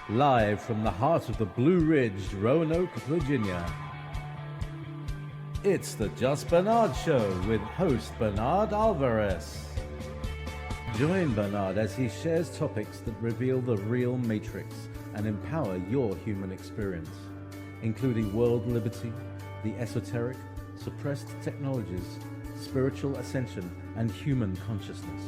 live from the heart of the Blue Ridge, Roanoke, Virginia. It's the Just Bernard Show with host Bernard Alvarez. Join Bernard as he shares topics that reveal the real matrix and empower your human experience, including world liberty, the esoteric, suppressed technologies, spiritual ascension, and human consciousness.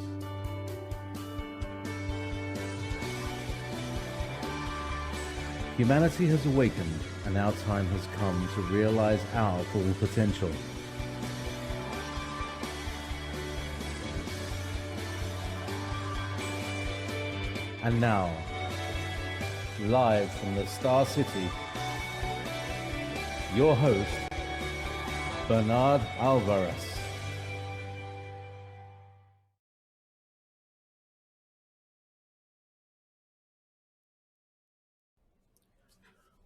Humanity has awakened, and our time has come to realize our full potential. And now, live from the Star City, your host, Bernard Alvarez.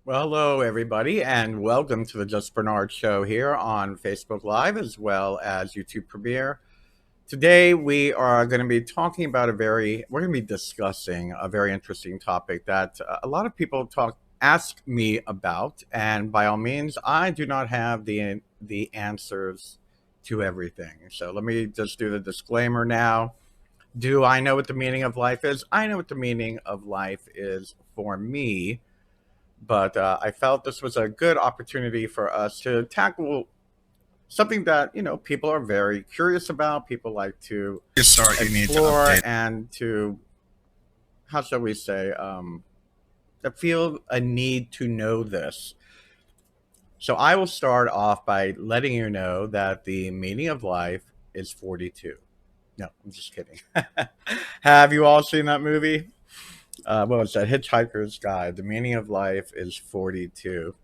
Well, hello, everybody, and welcome to the Just Bernard Show here on Facebook Live as well as YouTube Premiere. Today, we are going to be talking about we're going to be discussing a very interesting topic that a lot of people ask me about, and by all means, I do not have the answers to everything. So let me just do the disclaimer now. Do I know what the meaning of life is? I know what the meaning of life is for me. But I felt this was a good opportunity for us to tackle something that, people are very curious about. People like to explore and to, how shall we say, to feel a need to know this. So I will start off by letting you know that the meaning of life is 42. No, I'm just kidding. Have you all seen that movie? What was that? Hitchhiker's Guide. The meaning of life is 42.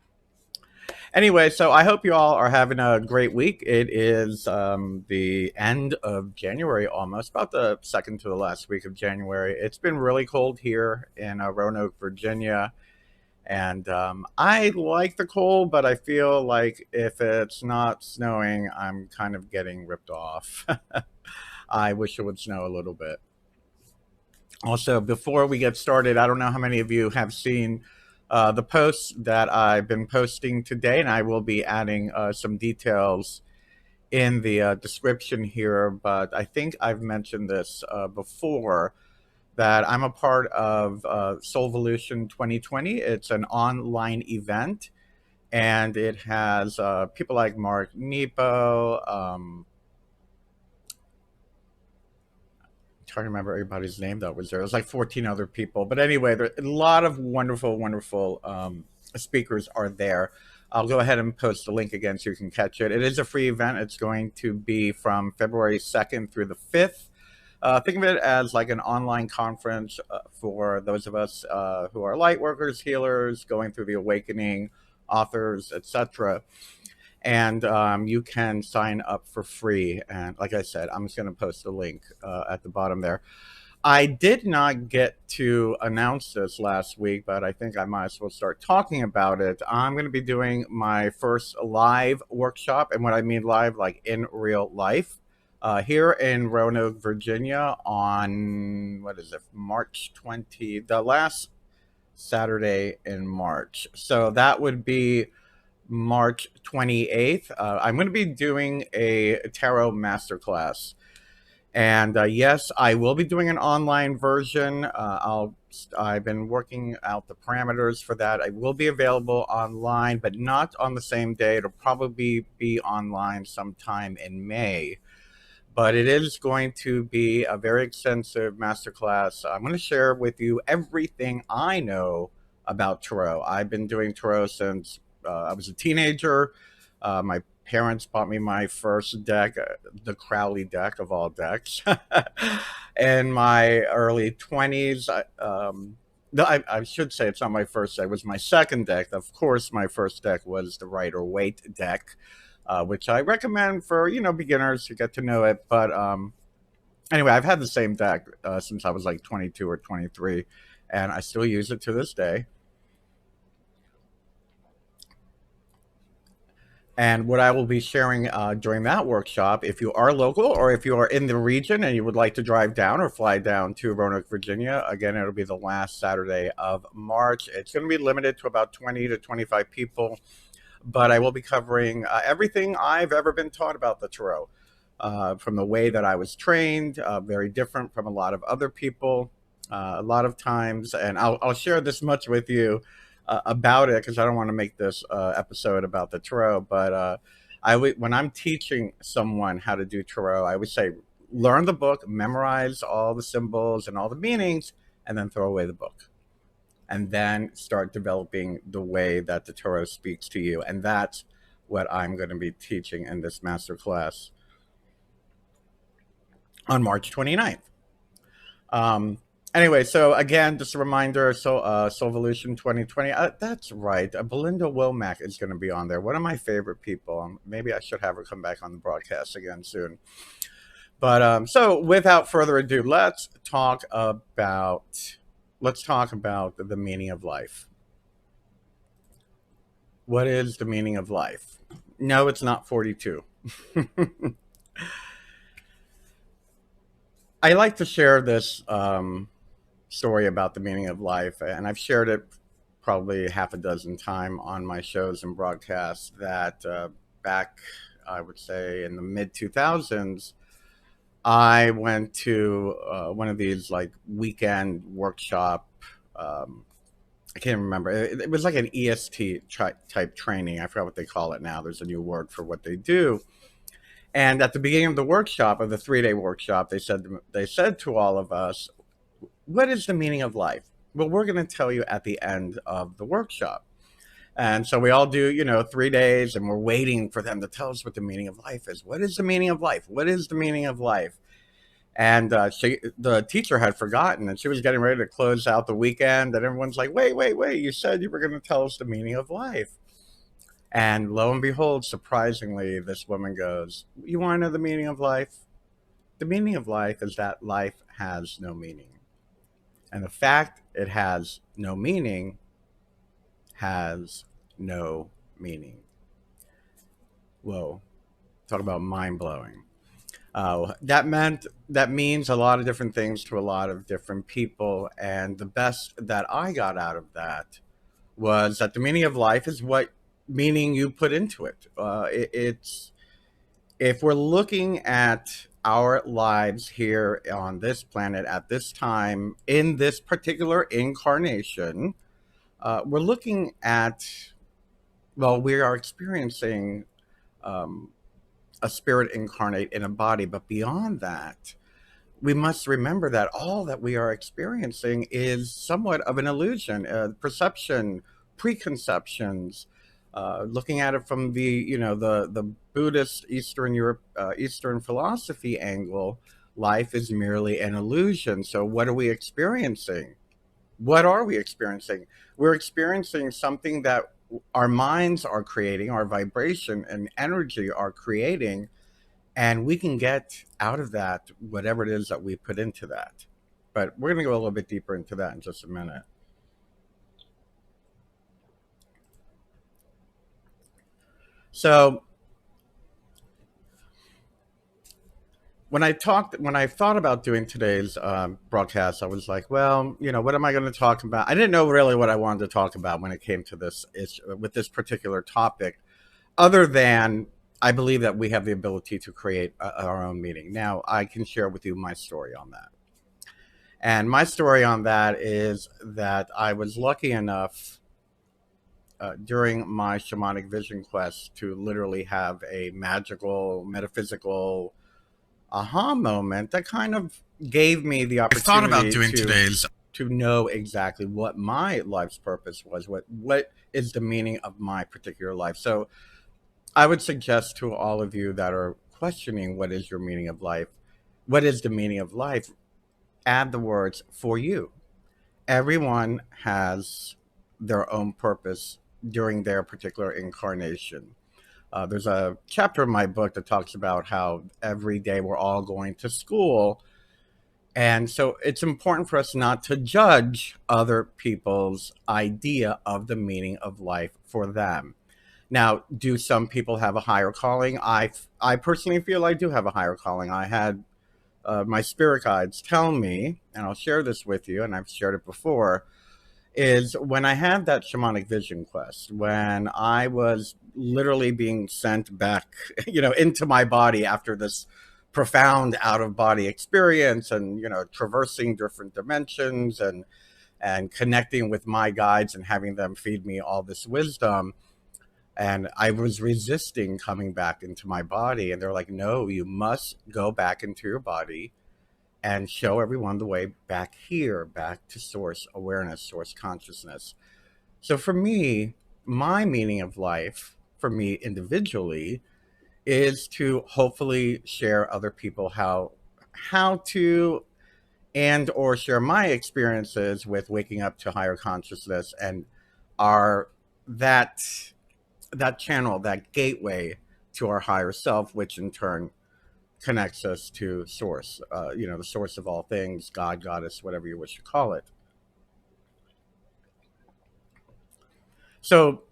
Anyway, so I hope you all are having a great week. It is the end of January almost, about the second to the last week of January. It's been really cold here in Roanoke, Virginia. And I like the cold, but I feel like if it's not snowing, I'm kind of getting ripped off. I wish it would snow a little bit. Also, before we get started, I don't know how many of you have seen the posts that I've been posting today, and I will be adding some details in the description here, but I think I've mentioned this before, that I'm a part of Soulvolution 2020. It's an online event, and it has people like Mark Nepo, trying to remember everybody's name that was there. It was like 14 other people. But anyway, there, a lot of wonderful speakers are there. I'll go ahead and post the link again so you can catch it. It is a free event. It's going to be from February 2nd through the 5th. Think of it as like an online conference for those of us who are light workers, healers, going through the awakening, authors, etc. And you can sign up for free. And like I said, I'm just going to post a link at the bottom there. I did not get to announce this last week, but I think I might as well start talking about it. I'm going to be doing my first live workshop, and what I mean live, like in real life, here in Roanoke, Virginia on, March 20, the last Saturday in March. So that would be March 28th. I'm going to be doing a tarot masterclass. And yes, I will be doing an online version. I've been working out the parameters for that. I will be available online, but not on the same day. It'll probably be online sometime in May. But it is going to be a very extensive masterclass. I'm going to share with you everything I know about tarot. I've been doing tarot since I was a teenager. My parents bought me my first deck, the Crowley deck of all decks, in my early 20s. I should say it's not my first deck. It was my second deck. Of course, my first deck was the Rider-Waite deck, which I recommend for, beginners to get to know it. But anyway, I've had the same deck since I was like 22 or 23, and I still use it to this day. And what I will be sharing during that workshop, if you are local or if you are in the region and you would like to drive down or fly down to Roanoke, Virginia, again, it'll be the last Saturday of March. It's going to be limited to about 20 to 25 people, but I will be covering everything I've ever been taught about the tarot. From the way that I was trained, very different from a lot of other people. A lot of times, and I'll share this much with you about it because I don't want to make this episode about the tarot. But when I'm teaching someone how to do tarot, I would say learn the book, memorize all the symbols and all the meanings, and then throw away the book. And then start developing the way that the tarot speaks to you. And that's what I'm going to be teaching in this master class on March 29th. Anyway, so again, just a reminder, Soulvolution 2020, that's right, Belinda Womack is going to be on there. One of my favorite people. Maybe I should have her come back on the broadcast again soon. But so without further ado, let's talk about the meaning of life. What is the meaning of life? No, it's not 42. I like to share this story about the meaning of life, and I've shared it probably half a dozen times on my shows and broadcasts, that back, I would say, in the mid 2000s, I went to one of these like weekend workshop. I can't remember. It was like an EST type training. I forgot what they call it now. There's a new word for what they do. And at the beginning of the workshop, of the 3-day workshop, they said to all of us, "What is the meaning of life?" Well, we're going to tell you at the end of the workshop. And so we all do, 3 days, and we're waiting for them to tell us what the meaning of life is. What is the meaning of life? What is the meaning of life? And the teacher had forgotten, and she was getting ready to close out the weekend, and everyone's like, wait, you said you were going to tell us the meaning of life. And lo and behold, surprisingly, this woman goes, "You want to know the meaning of life? The meaning of life is that life has no meaning. And the fact it has no meaning has no meaning." Whoa, talk about mind-blowing. That means a lot of different things to a lot of different people. And the best that I got out of that was that the meaning of life is what meaning you put into it. It's if we're looking at our lives here on this planet at this time in this particular incarnation, we're looking at, well, we are experiencing a spirit incarnate in a body, but beyond that, we must remember that all that we are experiencing is somewhat of an illusion, perception, preconceptions. Looking at it from the Buddhist Eastern philosophy angle, life is merely an illusion. So what are we experiencing? What are we experiencing? We're experiencing something that our minds are creating, our vibration and energy are creating, and we can get out of that whatever it is that we put into that. But we're going to go a little bit deeper into that in just a minute. So when I thought about doing today's broadcast, I was like, well, what am I going to talk about? I didn't know really what I wanted to talk about when it came to this issue, with this particular topic, other than I believe that we have the ability to create our own meaning. Now, I can share with you my story on that. And my story on that is that I was lucky enough during my shamanic vision quest to literally have a magical, metaphysical aha moment that kind of gave me the opportunity I thought about doing today's to know exactly what my life's purpose was, what is the meaning of my particular life. So I would suggest to all of you that are questioning what is your meaning of life, what is the meaning of life, add the words "for you." Everyone has their own purpose during their particular incarnation. There's a chapter in my book that talks about how every day we're all going to school. And so it's important for us not to judge other people's idea of the meaning of life for them. Now, do some people have a higher calling? I personally feel I do have a higher calling. I had my spirit guides tell me, and I'll share this with you, and I've shared it before, is when I had that shamanic vision quest, when I was literally being sent back, into my body after this profound out of body experience, and traversing different dimensions, and connecting with my guides and having them feed me all this wisdom. And I was resisting coming back into my body, and they're like, no, you must go back into your body and show everyone the way back here, back to source awareness, source consciousness. So for me, my meaning of life, for me individually, is to hopefully share other people how to, and or share my experiences with waking up to higher consciousness, and our that that channel, that gateway to our higher self, which in turn connects us to source, the source of all things, God, goddess, whatever you wish to call it. So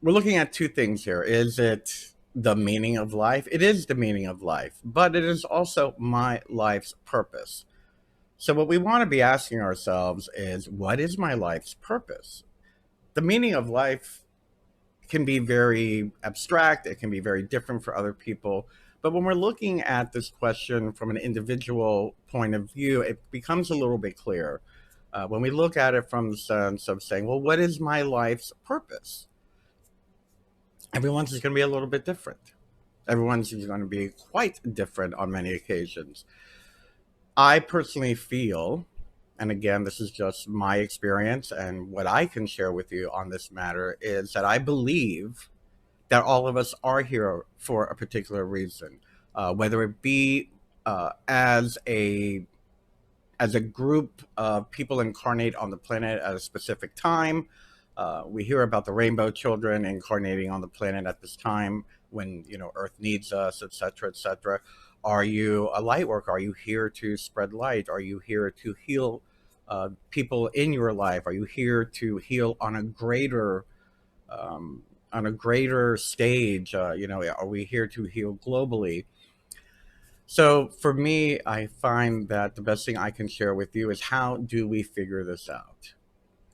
we're looking at two things here. Is it the meaning of life? It is the meaning of life, but it is also my life's purpose. So what we want to be asking ourselves is, what is my life's purpose? The meaning of life can be very abstract. It can be very different for other people. But when we're looking at this question from an individual point of view, it becomes a little bit clearer. When we look at it from the sense of saying, well, what is my life's purpose? Everyone's is going to be a little bit different. Everyone's is going to be quite different on many occasions. I personally feel, and again, this is just my experience and what I can share with you on this matter, is that I believe that all of us are here for a particular reason, whether it be as a group of people incarnate on the planet at a specific time. We hear about the rainbow children incarnating on the planet at this time when Earth needs us, etc., etc. Are you a light worker? Are you here to spread light? Are you here to heal people in your life? Are you here to heal on a greater stage? Are we here to heal globally? So for me, I find that the best thing I can share with you is, how do we figure this out?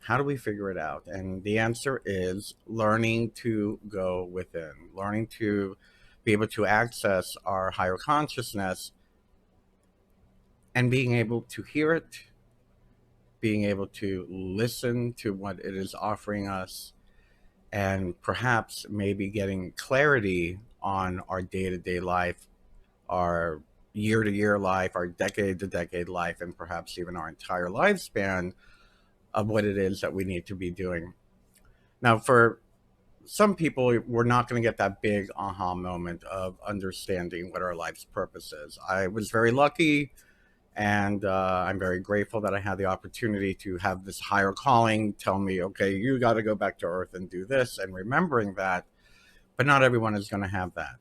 How do we figure it out? And the answer is learning to go within, learning to be able to access our higher consciousness, and being able to hear it, being able to listen to what it is offering us, and perhaps maybe getting clarity on our day-to-day life, our year-to-year life, our decade-to-decade life, and perhaps even our entire lifespan of what it is that we need to be doing. Now, for some people, we're not going to get that big aha moment of understanding what our life's purpose is. I was very lucky, and I'm very grateful that I had the opportunity to have this higher calling tell me, okay, you got to go back to Earth and do this, and remembering that. But not everyone is going to have that.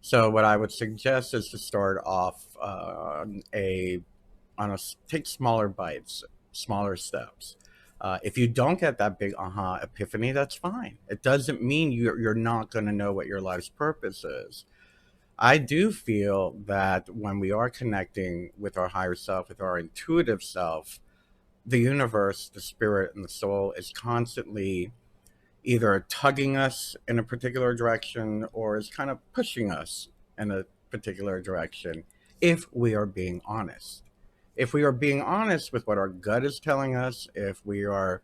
So what I would suggest is to start off take smaller bites, smaller steps. If you don't get that big aha epiphany, that's fine. It doesn't mean you're not going to know what your life's purpose is. I do feel that when we are connecting with our higher self, with our intuitive self, the universe, the spirit, and the soul is constantly either tugging us in a particular direction or is kind of pushing us in a particular direction, if we are being honest. If we are being honest with what our gut is telling us, if we are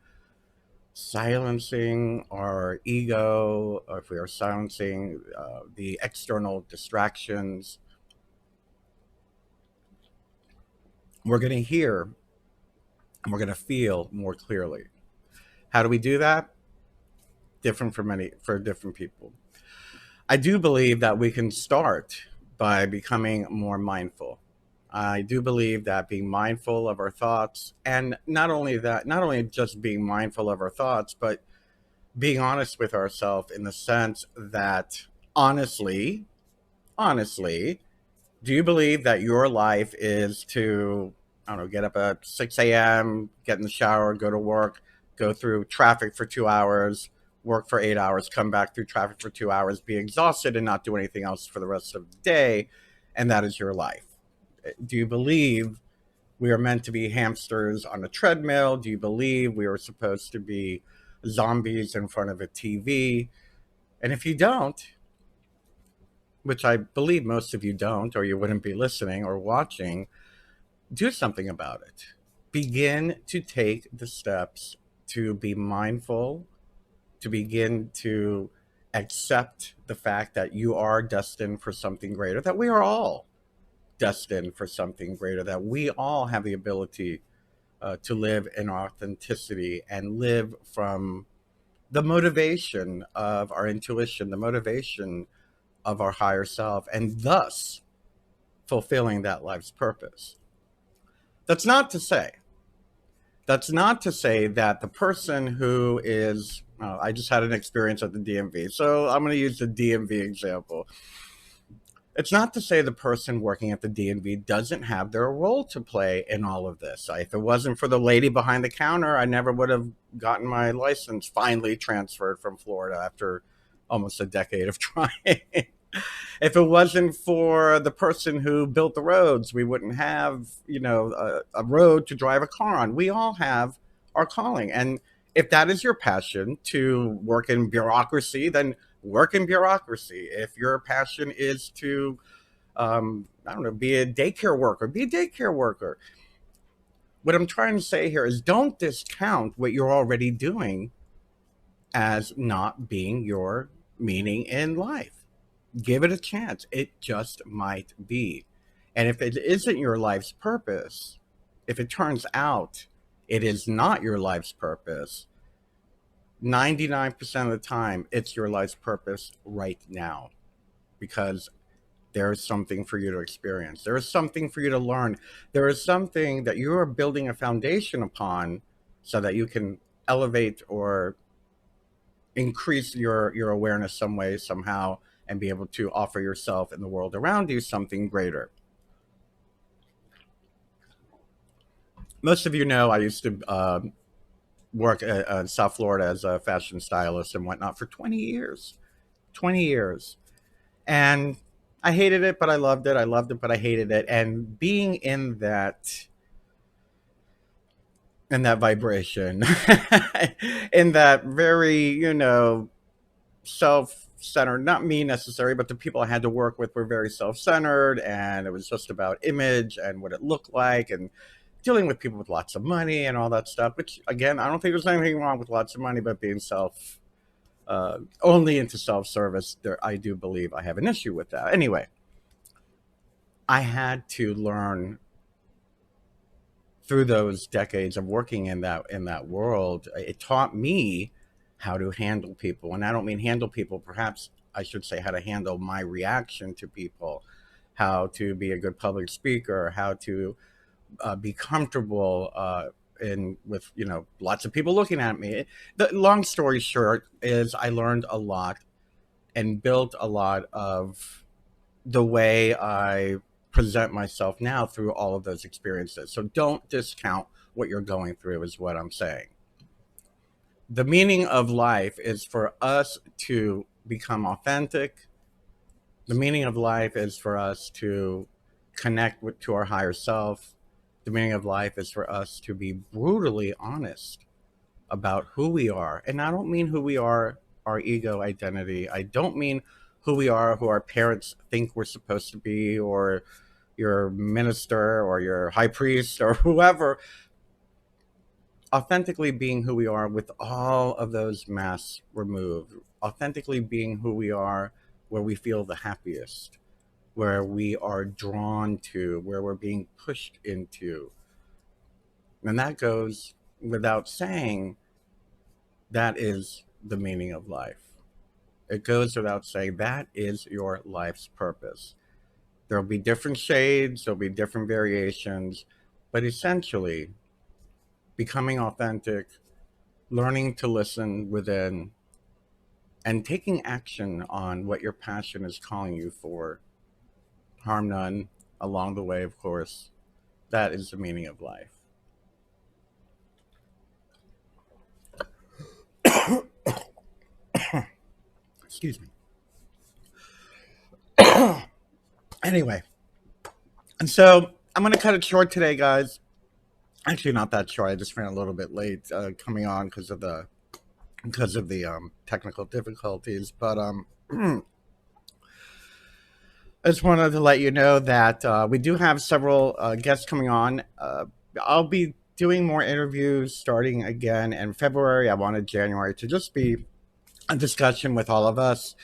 silencing our ego, or if we are silencing the external distractions, we're going to hear and we're going to feel more clearly. How do we do that? Different for different people. I do believe that we can start by becoming more mindful. I do believe that being mindful of our thoughts, and not only just being mindful of our thoughts, but being honest with ourselves, in the sense that honestly, do you believe that your life is to, I don't know, get up at 6 a.m., get in the shower, go to work, go through traffic for 2 hours, work for 8 hours, come back through traffic for 2 hours, be exhausted, and not do anything else for the rest of the day, and that is your life? Do you believe we are meant to be hamsters on a treadmill? Do you believe we are supposed to be zombies in front of a TV? And if you don't, which I believe most of you don't, or you wouldn't be listening or watching, do something about it. Begin to take the steps to be mindful, to begin to accept the fact that you are destined for something greater, that we are all destined for something greater, that we all have the ability to live in authenticity and live from the motivation of our intuition, the motivation of our higher self, and thus fulfilling that life's purpose. That's not to say, that's not to say that the person who is, I just had an experience at the DMV, so I'm going to use the DMV example. It's not to say the person working at the DMV doesn't have their role to play in all of this. If it wasn't for the lady behind the counter, I never would have gotten my license finally transferred from Florida after almost a decade of trying. If it wasn't for the person who built the roads, we wouldn't have, a road to drive a car on. We all have our calling. And if that is your passion to work in bureaucracy, then work in bureaucracy. If your passion is to, I don't know, be a daycare worker, be a daycare worker. What I'm trying to say here is don't discount what you're already doing as not being your meaning in life. Give it a chance. It just might be. And if it isn't your life's purpose, if it turns out it is not your life's purpose, 99% of the time, it's your life's purpose right now, because there is something for you to experience. There is something for you to learn. There is something that you are building a foundation upon so that you can elevate or increase your awareness some way, somehow, and be able to offer yourself and the world around you something greater. Most of you know I used to work in South Florida as a fashion stylist and whatnot for 20 years. 20 years. And I hated it, but I loved it. I loved it, but I hated it. And being in that vibration, in that very, self-centered, not me necessarily, but the people I had to work with were very self-centered, and it was just about image and what it looked like, and dealing with people with lots of money and all that stuff, which again, I don't think there's anything wrong with lots of money, but being only into self-service, I do believe I have an issue with that. Anyway, I had to learn through those decades of working in that world. It taught me how to handle people, and I don't mean handle people. Perhaps I should say how to handle my reaction to people, how to be a good public speaker, how to be comfortable with lots of people looking at me. The long story short is I learned a lot and built a lot of the way I present myself now through all of those experiences. So don't discount what you're going through, is what I'm saying. The meaning of life is for us to become authentic. The meaning of life is for us to connect to our higher self. The meaning of life is for us to be brutally honest about who we are. And I don't mean who we are, our ego identity. I don't mean who we are, who our parents think we're supposed to be, or your minister or your high priest or whoever. Authentically being who we are with all of those masks removed. Authentically being who we are where we feel the happiest, where we are drawn to, where we're being pushed into. And that goes without saying, that is the meaning of life. It goes without saying, that is your life's purpose. There'll be different shades, there'll be different variations, but essentially, becoming authentic, learning to listen within, and taking action on what your passion is calling you for. Harm none along the way, of course. That is the meaning of life. Excuse me. Anyway, and so I'm going to cut it short today, guys. Actually, not that short. I just ran a little bit late coming on because of the technical difficulties. But I just wanted to let you know that we do have several guests coming on. I'll be doing more interviews starting again in February. I wanted January to just be a discussion with all of us.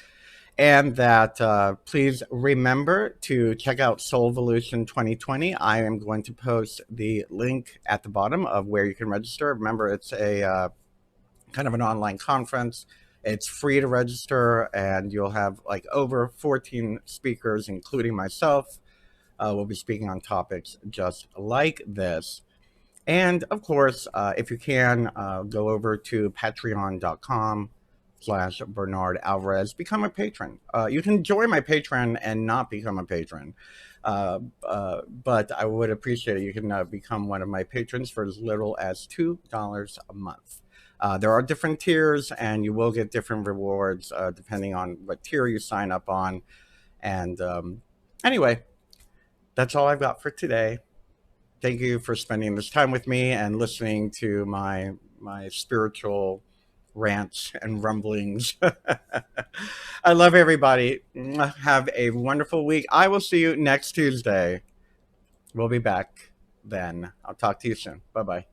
And that please remember to check out Soulvolution 2020. I am going to post the link at the bottom of where you can register. Remember, it's a kind of an online conference. It's free to register, and you'll have like over 14 speakers, including myself. We'll be speaking on topics just like this. And of course, if you can, go over to patreon.com/Bernard Alvarez. Become a patron. You can join my Patreon and not become a patron. But I would appreciate it. You can become one of my patrons for as little as $2 a month. There are different tiers, and you will get different rewards depending on what tier you sign up on. And anyway, that's all I've got for today. Thank you for spending this time with me and listening to my spiritual rants and rumblings. I love everybody. Have a wonderful week. I will see you next Tuesday. We'll be back then. I'll talk to you soon. Bye-bye.